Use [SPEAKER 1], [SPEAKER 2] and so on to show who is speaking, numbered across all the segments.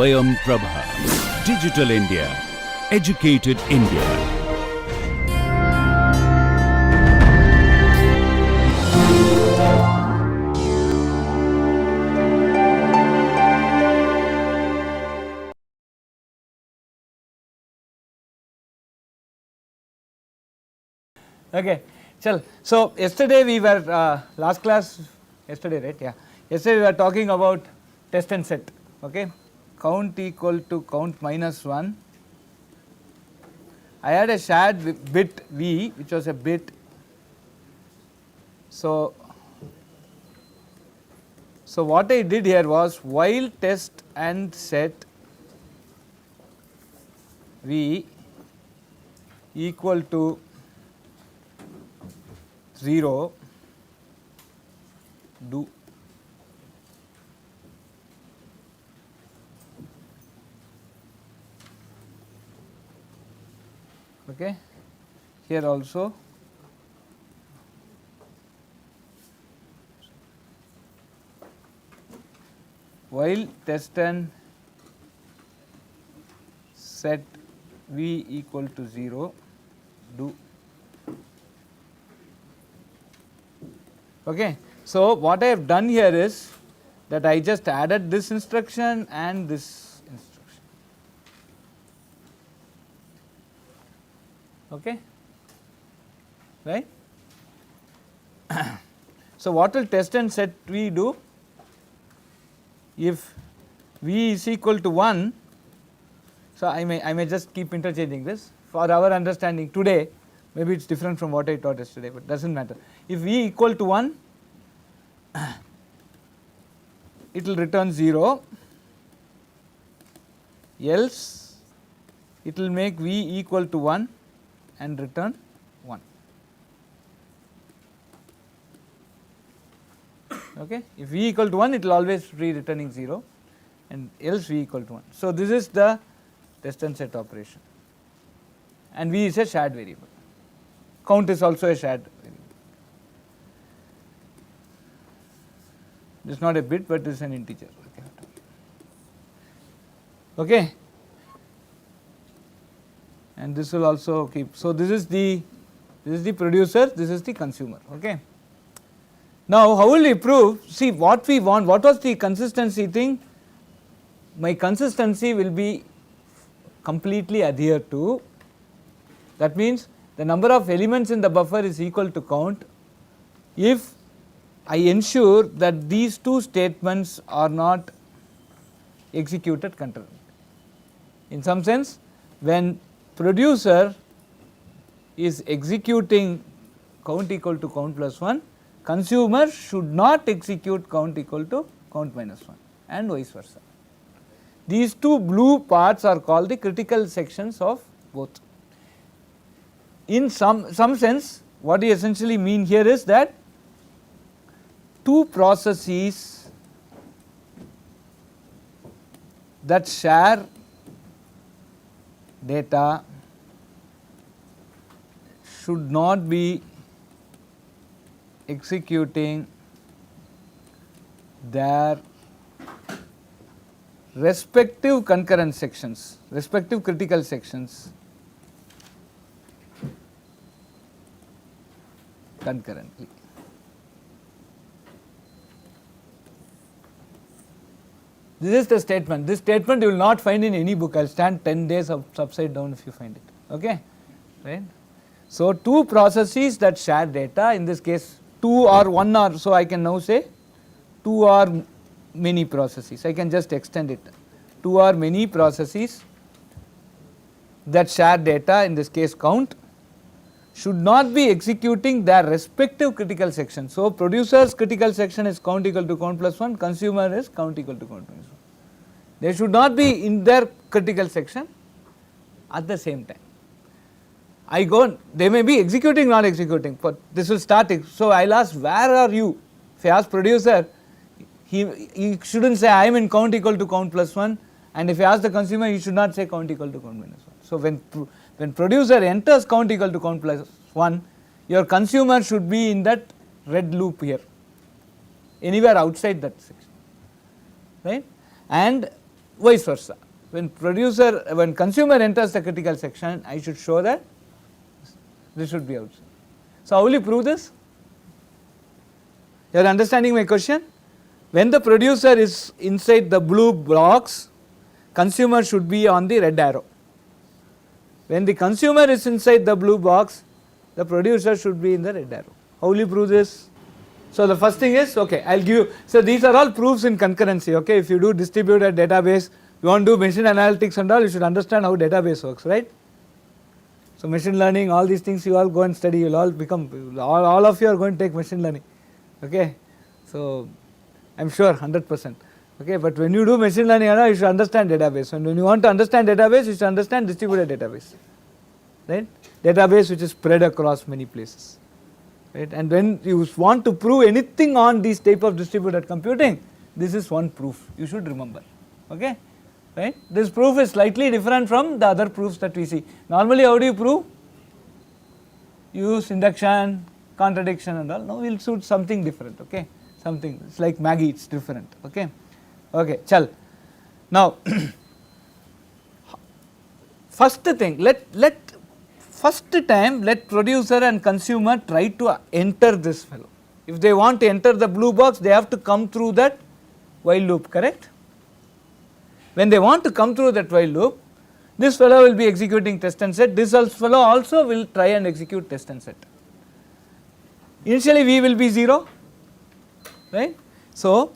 [SPEAKER 1] Swayam Prabha. Digital India. Educated India.
[SPEAKER 2] Okay, so yesterday we were last class yesterday, right? Yeah, yesterday we were talking about test and set. Okay, count equal to count minus 1. I had a shared bit V, which was a bit. So what I did here was while test and set V equal to 0, do. Okay, here also while test and set V equal to 0, do. Okay. So what I have done here is that I just added this instruction and this instruction. Okay, right? So what will test and set V do? If V is equal to 1, so I may just keep interchanging this for our understanding today. Maybe it is different from what I taught yesterday, but does not matter. If V equal to 1, it will return 0, else it will make V equal to 1 and return 1. Okay. If V equal to 1, it will always be returning 0 and else V equal to 1. So this is the test and set operation, and V is a shared variable. Count is also a shared variable. This is not a bit, but this is an integer. Okay, and this will also keep. So this is the producer, this is the consumer. Okay. Now how will we prove? See what we want. What was the consistency thing? My consistency will be completely adhered to. That means the number of elements in the buffer is equal to count if I ensure that these two statements are not executed concurrently. In some sense, when producer is executing count equal to count plus 1, consumer should not execute count equal to count minus 1 and vice versa. These two blue parts are called the critical sections of both. In some sense, what we essentially mean here is that two processes that share data should not be executing their respective concurrent sections, respective critical sections concurrently. This is the statement. This statement you will not find in any book. I will stand 10 days upside down if you find it. Okay, right? So two processes that share data, in this case 2 or 1 or so, I can now say 2 or many processes. I can just extend it. 2 or many processes that share data, in this case count, should not be executing their respective critical section. So producer's critical section is count equal to count plus 1, consumer is count equal to count minus 1. They should not be in their critical section at the same time. They may be executing, not executing, but this will start. So I will ask, where are you? If I ask producer, he should not say I am in count equal to count plus 1, and if I ask the consumer, he should not say count equal to count minus 1. So when producer enters count equal to count plus 1, your consumer should be in that red loop here, anywhere outside that section, right? And vice versa. When consumer enters the critical section, I should show that this should be outside. So how will you prove this? You are understanding my question? When the producer is inside the blue box, consumer should be on the red arrow. When the consumer is inside the blue box, the producer should be in the red arrow. How will you prove this? So the first thing is, okay, I will give you, so these are all proofs in concurrency, okay. If you do distributed database, you want to do machine analytics and all, you should understand how database works, right. So machine learning, all these things you all go and study, you will all become, all of you are going to take machine learning, okay. So I am sure 100%, okay, but when you do machine learning, you should understand database, and when you want to understand database, you should understand distributed database, right, database which is spread across many places, right. And when you want to prove anything on this type of distributed computing, this is one proof you should remember, okay, right. This proof is slightly different from the other proofs that we see. Normally how do you prove? Use induction, contradiction and all. Now we will shoot something different, okay, something, it is like Maggie, it is different, okay, okay, chal. Now first thing, first time let producer and consumer try to enter this fellow. If they want to enter the blue box, they have to come through that while loop, correct. When they want to come through that while loop, this fellow will be executing test and set, this fellow also will try and execute test and set. Initially V will be 0, right. So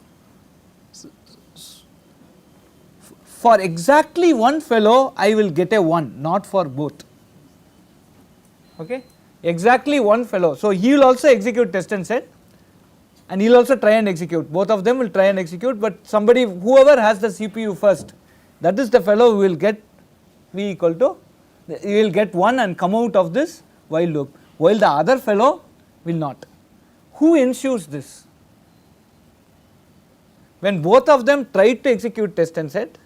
[SPEAKER 2] for exactly one fellow I will get a 1, not for both, okay, exactly one fellow. So he will also execute test and set, and he will also try and execute, both of them will try and execute, but somebody, whoever has the CPU first, that is the fellow who will get V equal to, he will get 1 and come out of this while loop, while the other fellow will not. Who ensures this? When both of them try to execute test and set,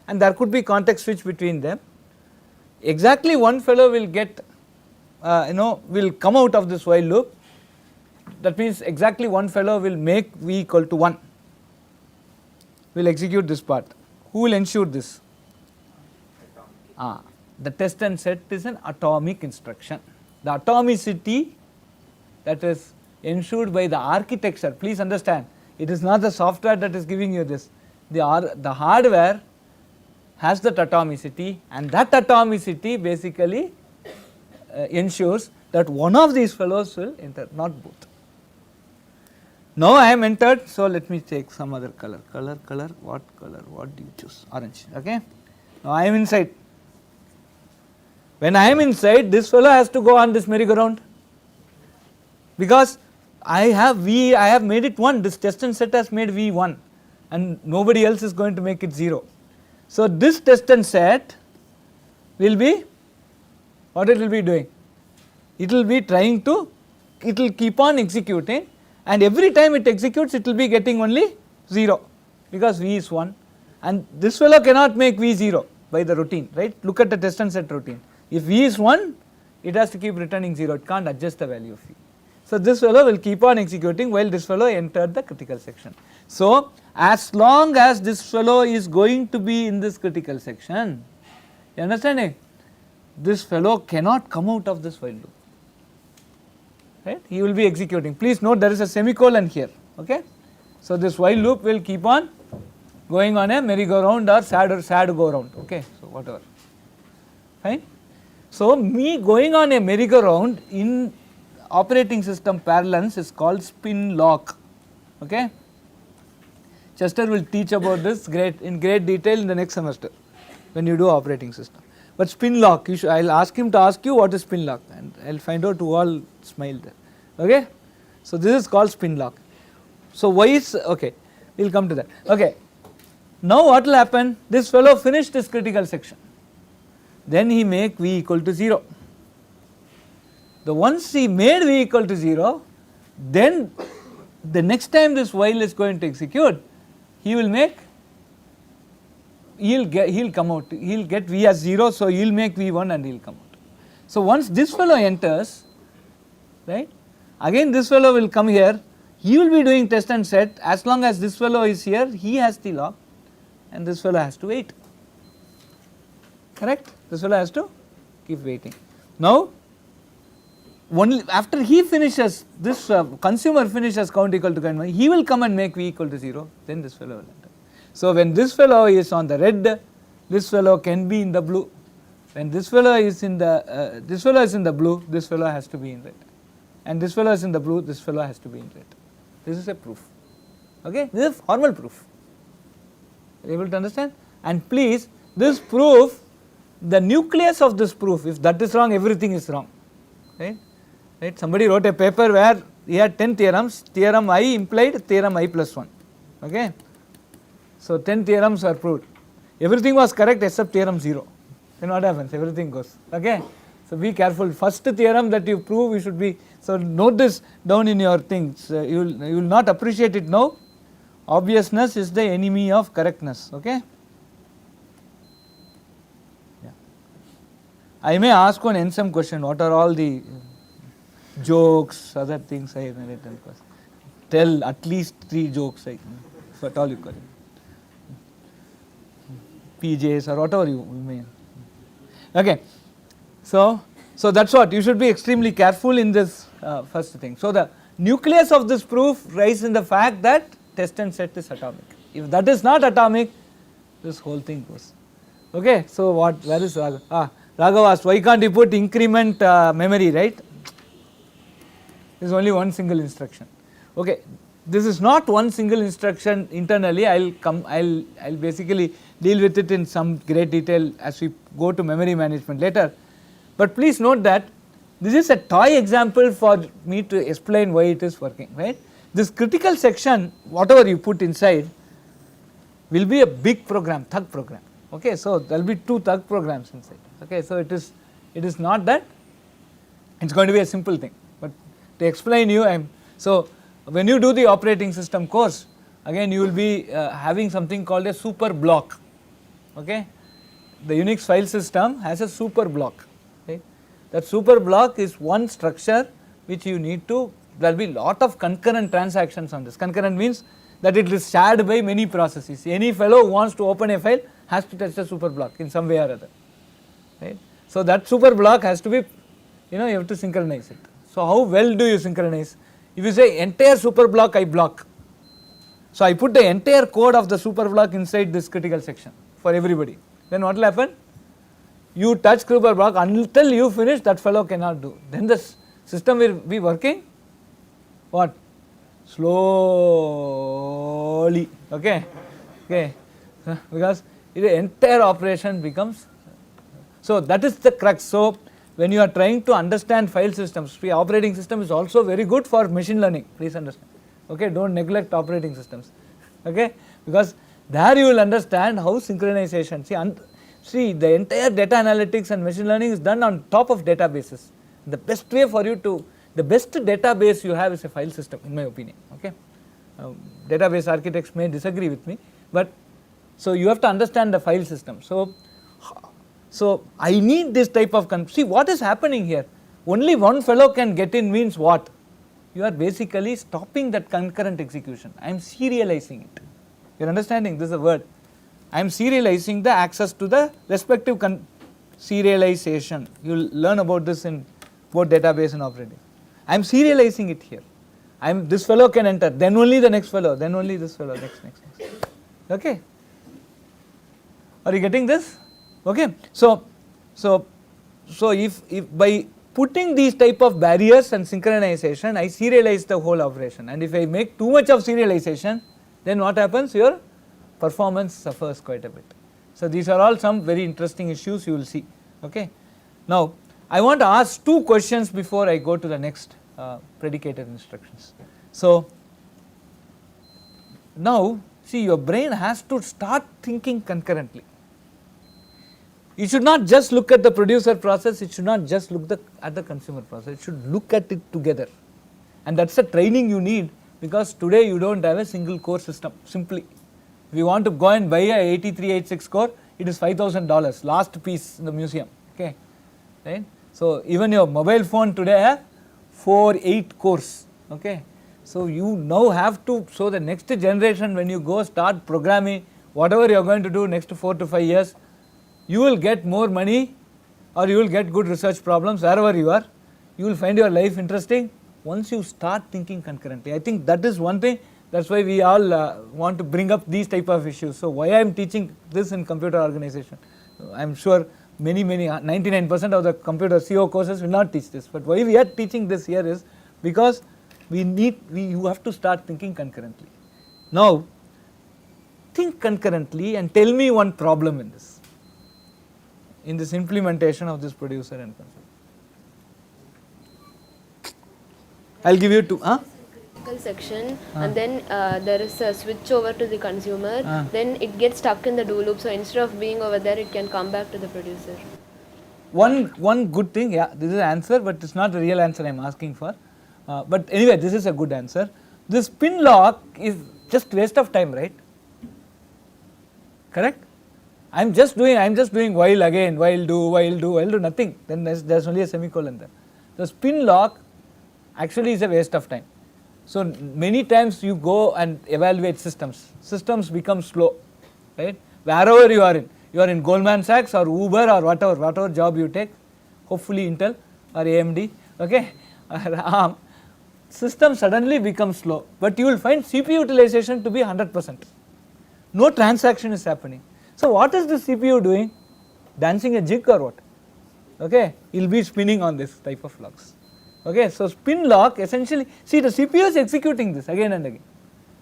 [SPEAKER 2] and there could be context switch between them, exactly one fellow will get, will come out of this while loop. That means exactly one fellow will make V equal to 1, will execute this part. Who will ensure this? The test and set is an atomic instruction. The atomicity that is ensured by the architecture, please understand, it is not the software that is giving you this, the hardware has that atomicity, and that atomicity basically ensures that one of these fellows will enter, not both. Now I am entered, so let me take some other color, what do you choose? Orange, okay. Now I am inside. When I am inside, this fellow has to go on this merry-go-round, because I have made it 1, this test and set has made V 1, and nobody else is going to make it 0. So this test and set will be, what it will be doing? It will be trying to, it will keep on executing, and every time it executes it will be getting only 0, because V is 1, and this fellow cannot make V 0 by the routine, right. Look at the test and set routine. If V is 1, it has to keep returning 0, it can't adjust the value of V. So this fellow will keep on executing while this fellow entered the critical section. So as long as this fellow is going to be in this critical section, you understanding, this fellow cannot come out of this while loop, right, he will be executing. Please note there is a semicolon here, okay. So this while loop will keep on going on a merry-go-round or sad go-round, okay, so whatever, fine. So me going on a merry-go-round in operating system parlance is called spin lock, okay. Chester will teach about this in great detail in the next semester when you do operating system. But spin lock, I will ask him to ask you what is spin lock, and I will find out who all smiled there, okay. So this is called spin lock. So why is, okay, we will come to that, okay. Now what will happen, this fellow finished this critical section, then he make V equal to 0. The once he made V equal to 0, then the next time this while is going to execute, he will make, he will come out, he will get V as 0, so he will make V1 and he will come out. So once this fellow enters, right, again this fellow will come here, he will be doing test and set, as long as this fellow is here, he has the lock, and this fellow has to wait. Correct? This fellow has to keep waiting. Now, only after he finishes, this consumer finishes count equal to current money, he will come and make V equal to 0, then this fellow will enter. So, when this fellow is on the red, this fellow can be in the blue. When this fellow is in the blue, this fellow has to be in red, and this fellow is in the blue, this fellow has to be in red. This is a proof. Okay, this is a formal proof. Are you able to understand? And please, this proof, the nucleus of this proof, if that is wrong, everything is wrong. Right? Right? Somebody wrote a paper where he had 10 theorems. Theorem I implied theorem I plus 1. Okay, so 10 theorems are proved. Everything was correct except theorem 0. Then what happens? Everything goes. Okay, so be careful. First theorem that you prove, you should be. So note this down in your things. You will not appreciate it now. Obviousness is the enemy of correctness. Okay. Yeah. I may ask one NSEM question. What are all the jokes, other things I narrate? Tell at least 3 jokes. If at all you call it. PJs or whatever you may. Okay. So that is what you should be extremely careful in this first thing. So the nucleus of this proof lies in the fact that test and set is atomic. If that is not atomic, this whole thing goes. Okay. So where is Raghav? Raghav asked, why can't you put increment memory, right? There is only one single instruction. Okay. This is not one single instruction internally. I'll basically deal with it in some great detail as we go to memory management later. But please note that this is a toy example for me to explain why it is working, right. This critical section, whatever you put inside, will be a big program, thug program. Okay, so there will be 2 thug programs inside. Okay, so it is not that it's going to be a simple thing. But to explain you, so when you do the operating system course, again you will be having something called a super block. Okay, the Unix file system has a super block. Right? That super block is one structure which you need to. There will be lot of concurrent transactions on this. Concurrent means that it is shared by many processes. Any fellow who wants to open a file has to touch the super block in some way or other. Right? So that super block has to be, you have to synchronize it. So how well do you synchronize? If you say entire super block I block, so I put the entire code of the super block inside this critical section for everybody, then what will happen? You touch super block until you finish, that fellow cannot do. Then the system will be working what? Slowly. Okay, because the entire operation becomes. So that is the crux. So when you are trying to understand file systems, the operating system is also very good for machine learning, please understand. Okay, don't neglect operating systems. Okay, because there you will understand how synchronization. See the entire data analytics and machine learning is done on top of databases. The best way for you to, the best database you have is a file system, in my opinion. Okay, database architects may disagree with me, but so you have to understand the file system. So I need this type of see what is happening here. Only one fellow can get in means what? You are basically stopping that concurrent execution. I am serializing it. You are understanding? This is a word. I am serializing the access to the respective serialization. You will learn about this in both database and operating. I am serializing it here. This fellow can enter, then only the next fellow, then only this fellow, next. Okay. Are you getting this? Okay. So if by putting these type of barriers and synchronization, I serialize the whole operation, and if I make too much of serialization, then what happens? Your performance suffers quite a bit. So these are all some very interesting issues you will see. Okay. Now I want to ask 2 questions before I go to the next predicated instructions. So now see, your brain has to start thinking concurrently. You should not just look at the producer process, it should not just look at the consumer process, it should look at it together, and that is the training you need, because today you do not have a single core system. Simply, if you want to go and buy a 8386 core, it is $5,000, last piece in the museum. Okay, right? So even your mobile phone today have 8 cores. Okay, so you now have to, so the next generation when you go start programming, whatever you are going to do next 4 to 5 years, you will get more money or you will get good research problems wherever you are. You will find your life interesting once you start thinking concurrently. I think that is one thing, that is why we all want to bring up these type of issues. So why I am teaching this in computer organization? I am sure many 99% of the computer CO courses will not teach this, but why we are teaching this here is because you have to start thinking concurrently. Now think concurrently and tell me one problem in this implementation of this producer and consumer. I will give you two.
[SPEAKER 3] Critical section and then there is a switch over to the consumer, then it gets stuck in the do loop, so instead of being over there it can come back to the producer.
[SPEAKER 2] One good thing, yeah, this is an answer, but it is not a real answer I am asking for, but anyway this is a good answer. This spin lock is just waste of time, right? Correct? I am just doing while again, while do nothing, then there is only a semicolon there. The spin lock actually is a waste of time. So many times you go and evaluate systems become slow, right? Wherever you are in Goldman Sachs or Uber or whatever job you take, hopefully Intel or AMD, okay, or ARM, system suddenly becomes slow, but you will find CPU utilization to be 100%. No transaction is happening. So what is the CPU doing? Dancing a jig or what? Okay, it will be spinning on this type of locks. Okay, so spin lock essentially, see the CPU is executing this again and again.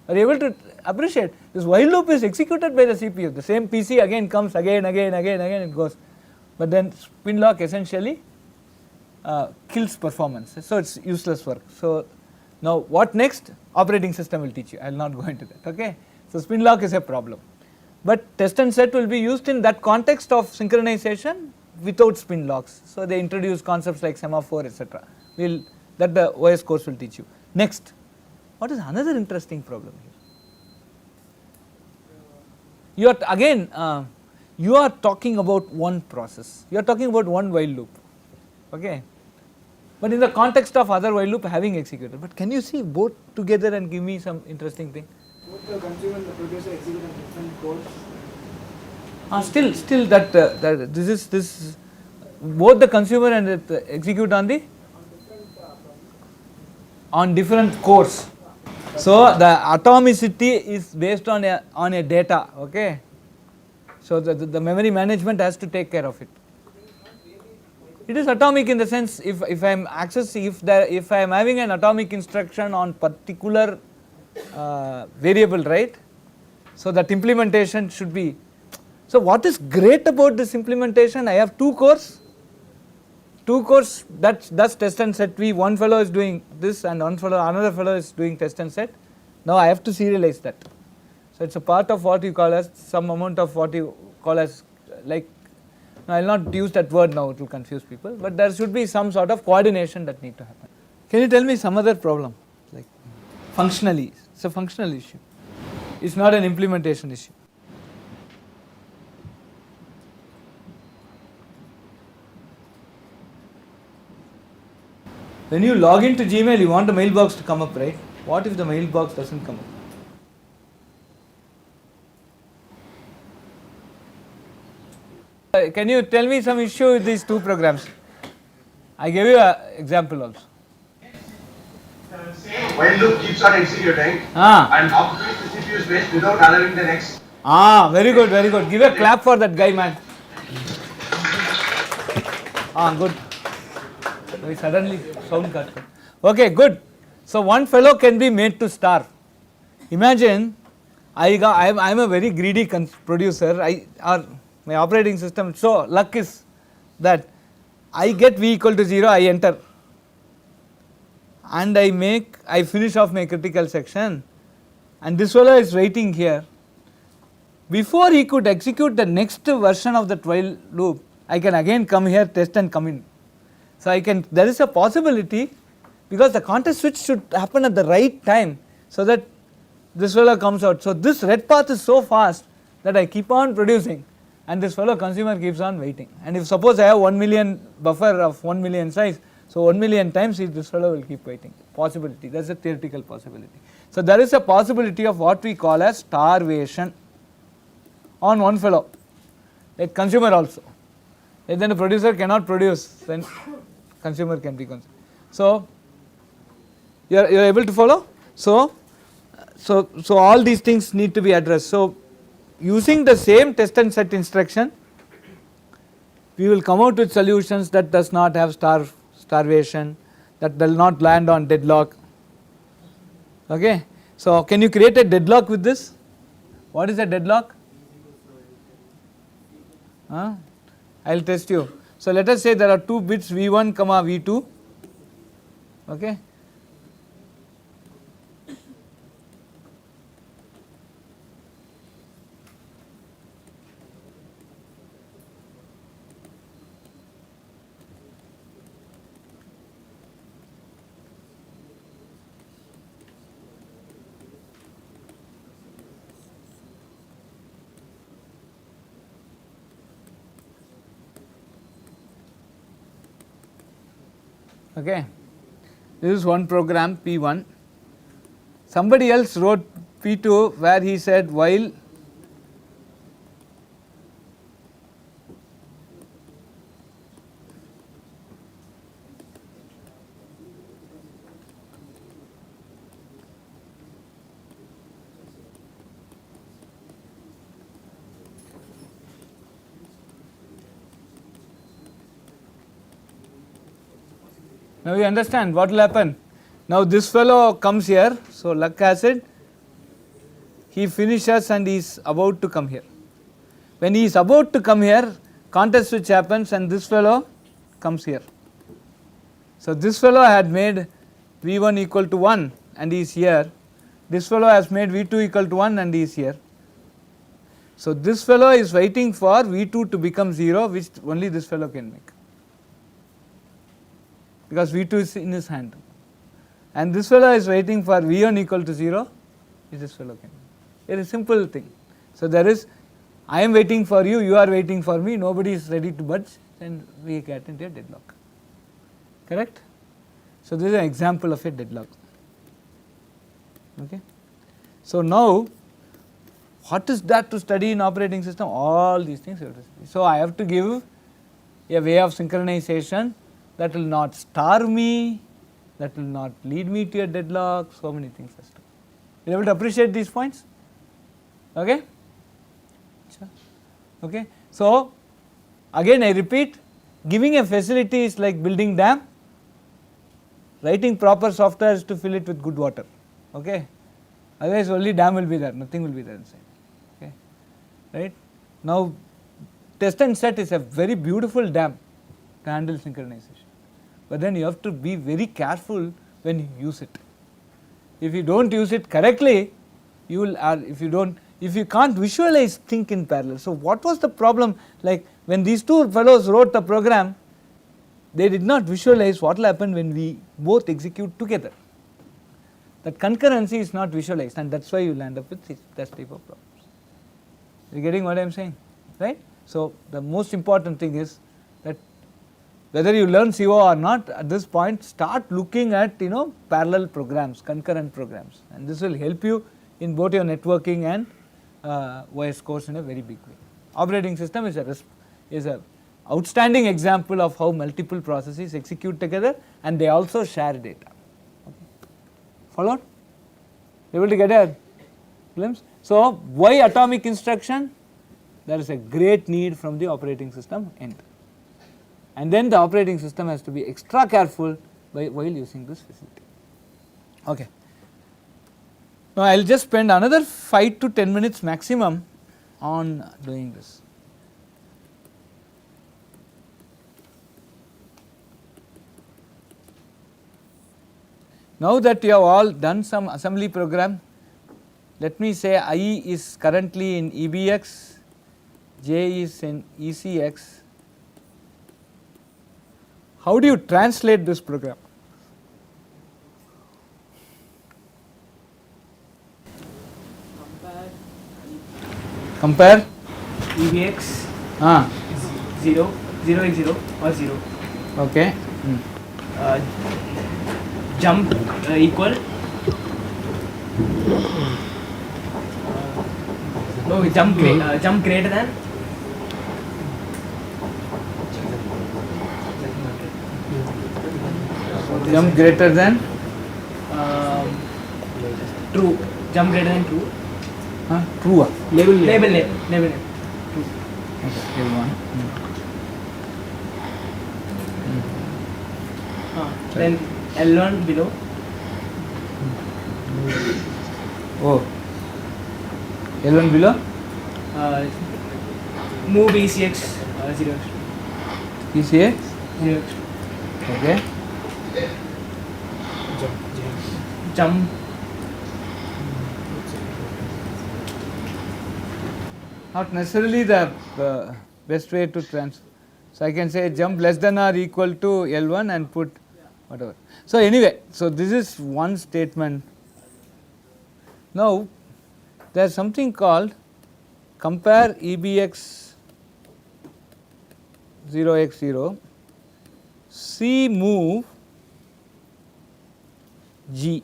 [SPEAKER 2] Are you able to appreciate? This while loop is executed by the CPU. The same PC again comes again it goes. But then spin lock essentially kills performance. So it is useless work. So now what next? Operating system will teach you. I will not go into that. Okay. So spin lock is a problem. But test and set will be used in that context of synchronization without spin locks. So they introduce concepts like semaphore, etc. That the OS course will teach you. Next, what is another interesting problem here? You are again you are talking about one process, you are talking about one while loop, okay, but in the context of other while loop having executed. But can you see both together and give me some interesting thing?
[SPEAKER 4] Both the consumer and the producer execute on different codes.
[SPEAKER 2] Still that this both the consumer and the execute on different cores. So the atomicity is based on a data, okay. So the memory management has to take care of it. It is atomic in the sense if I am if I am having an atomic instruction on particular variable, right. So that implementation should be. So what is great about this implementation? I have two cores. That's test and set. One fellow is doing this and another fellow is doing test and set. Now I have to serialize that. So it's a part of what you call as some amount of what you call as like. Now I will not use that word now, it will confuse people, but there should be some sort of coordination that need to happen. Can you tell me some other problem, like functionally? It's a functional issue. It's not an implementation issue. When you log into Gmail, you want the mailbox to come up, right? What if the mailbox doesn't come up? Can you tell me some issue with these two programs? I gave you an example also.
[SPEAKER 5] Same while loop keeps on executing and occupies the CPU space without allowing the next.
[SPEAKER 2] Very good. Give a clap for that guy, man. Good. We suddenly sound cut. Okay, good. So one fellow can be made to starve. Imagine I am a very greedy producer. My operating system. So luck is that I get V equal to 0. I enter, and I finish off my critical section, and this fellow is waiting here. Before he could execute the next version of that while loop, I can again come here, test and come in. So there is a possibility, because the context switch should happen at the right time so that this fellow comes out. So this red path is so fast that I keep on producing and this fellow consumer keeps on waiting. And if suppose I have 1 million buffer of 1 million size, so 1 million times this fellow will keep waiting. Possibility, that is a theoretical possibility. So there is a possibility of what we call as starvation. on one fellow, like consumer also. And then the producer cannot produce, then consumer can be consumed. So you are able to follow. So all these things need to be addressed. So using the same test and set instruction, we will come out with solutions that does not have starvation, that will not land on deadlock. Okay. So can you create a deadlock with this? What is a deadlock? I will test you. So let us say there are 2 bits V1 comma V2. Okay. Okay. This is one program P1. Somebody else wrote P2 where he said while now you understand what will happen. Now this fellow comes here, so luck has it, he finishes and he is about to come here. When he is about to come here, context switch happens and this fellow comes here. So this fellow had made V1 equal to 1 and he is here. This fellow has made V2 equal to 1 and he is here. So this fellow is waiting for V2 to become 0, which only this fellow can make, because V2 is in his hand, and this fellow is waiting for V1 equal to 0, which this fellow can make. It is a simple thing. So there is, I am waiting for you, you are waiting for me, nobody is ready to budge, and we get into a deadlock. Correct? So this is an example of a deadlock. Okay. So now what is that to study in operating system? All these things you have to study. So I have to give a way of synchronization that will not starve me, that will not lead me to a deadlock, so many things. You are able to appreciate these points? Okay? Okay. So again I repeat, giving a facility is like building dam, writing proper software is to fill it with good water. Okay? Otherwise only dam will be there, nothing will be there inside. Okay? Right? Now test and set is a very beautiful dam to handle synchronization, but then you have to be very careful when you use it. If you don't use it correctly, you will, if you can't visualize, think in parallel. So what was the problem? Like when these two fellows wrote the program, they did not visualize what will happen when we both execute together. That concurrency is not visualized, and that is why you will end up with this type of problems. You are getting what I am saying, right? So the most important thing is that whether you learn CO or not, at this point start looking at parallel programs, concurrent programs, and this will help you in both your networking and OS course in a very big way. Operating system is a outstanding example of how multiple processes execute together and they also share data. Okay. Followed? Able to get a glimpse? So why atomic instruction? There is a great need from the operating system end. And then the operating system has to be extra careful while using this facility. Okay. Now I will just spend another 5 to 10 minutes maximum on doing this. Now that you have all done some assembly program, let me say I is currently in EBX, J is in ECX. How do you translate this program? Compare
[SPEAKER 4] EBX is 0, 0 is 0 or 0.
[SPEAKER 2] Okay.
[SPEAKER 4] Jump equal
[SPEAKER 6] No, jump greater than.
[SPEAKER 2] Jump greater than
[SPEAKER 6] True. Jump greater than true.
[SPEAKER 2] true.
[SPEAKER 6] Label name. True.
[SPEAKER 2] Okay, L1.
[SPEAKER 6] Then L1 below.
[SPEAKER 2] Oh. L1 below?
[SPEAKER 6] Move ECX 0x.
[SPEAKER 2] ECX?
[SPEAKER 6] 0x.
[SPEAKER 2] Okay.
[SPEAKER 6] Jump.
[SPEAKER 2] Not necessarily the best way to transfer. So I can say jump less than or equal to L1 and put whatever. So anyway, so this is one statement. Now there is something called compare EBX 0x0 C move G.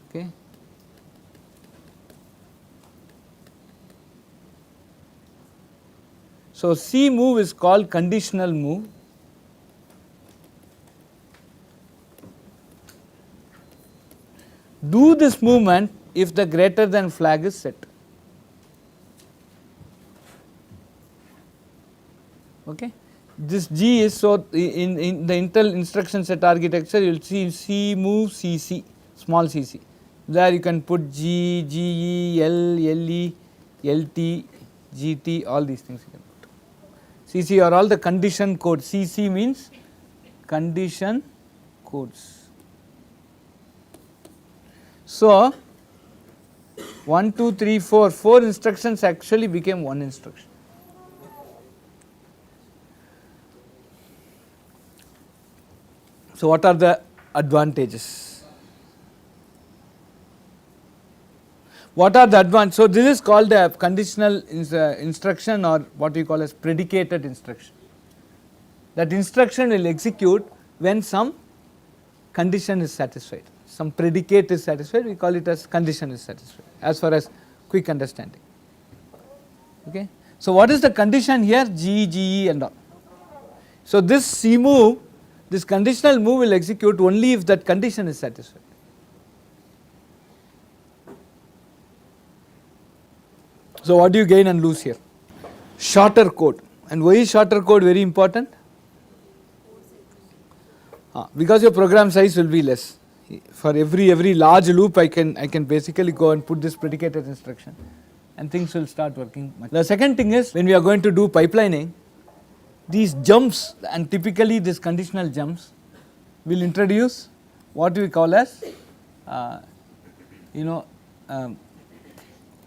[SPEAKER 2] Okay. So C move is called conditional move. Do this movement if the greater than flag is set. Okay. This G is, so in the Intel instruction set architecture you will see C move CC, small cc. There you can put G, GE, L, LE, LT, GT, all these things you can put. CC are all the condition codes. CC means condition codes. So 1, 2, 3, 4, 4 instructions actually became one instruction. So what are the advantages? What are the advantages? So this is called a conditional instruction, or what we call as predicated instruction. That instruction will execute when some condition is satisfied. Some predicate is satisfied, we call it as condition is satisfied, as far as quick understanding. Okay. So what is the condition here? G, GE and all. So this C move, this conditional move will execute only if that condition is satisfied. So what do you gain and lose here? Shorter code. And why is shorter code very important? Because your program size will be less. For every large loop I can basically go and put this predicated instruction and things will start working. The second thing is, when we are going to do pipelining, these jumps, and typically these conditional jumps will introduce what we call as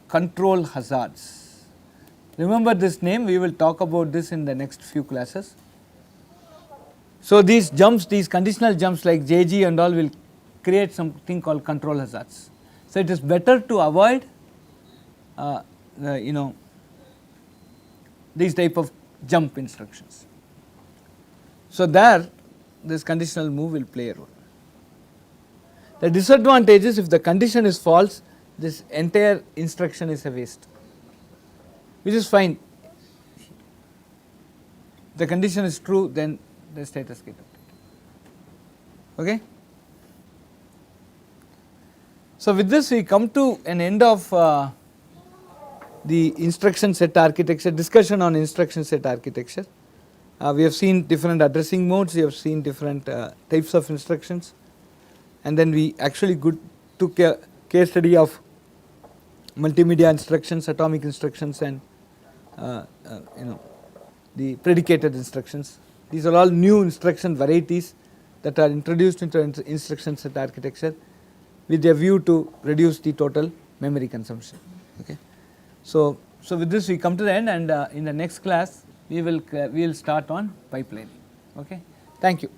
[SPEAKER 2] control hazards. Remember this name, we will talk about this in the next few classes. So these jumps, these conditional jumps like JG and all will create something called control hazards. So it is better to avoid these type of jump instructions. So there this conditional move will play a role. The disadvantage is, if the condition is false, this entire instruction is a waste, which is fine. If the condition is true, then the status gets updated. Okay. So with this we come to an end of the instruction set architecture, discussion on instruction set architecture. We have seen different addressing modes, we have seen different types of instructions, and then we actually took a case study of multimedia instructions, atomic instructions, and the predicated instructions. These are all new instruction varieties that are introduced into instruction set architecture with a view to reduce the total memory consumption. Okay. So with this we come to the end, and in the next class we will start on pipelining. Okay. Thank you.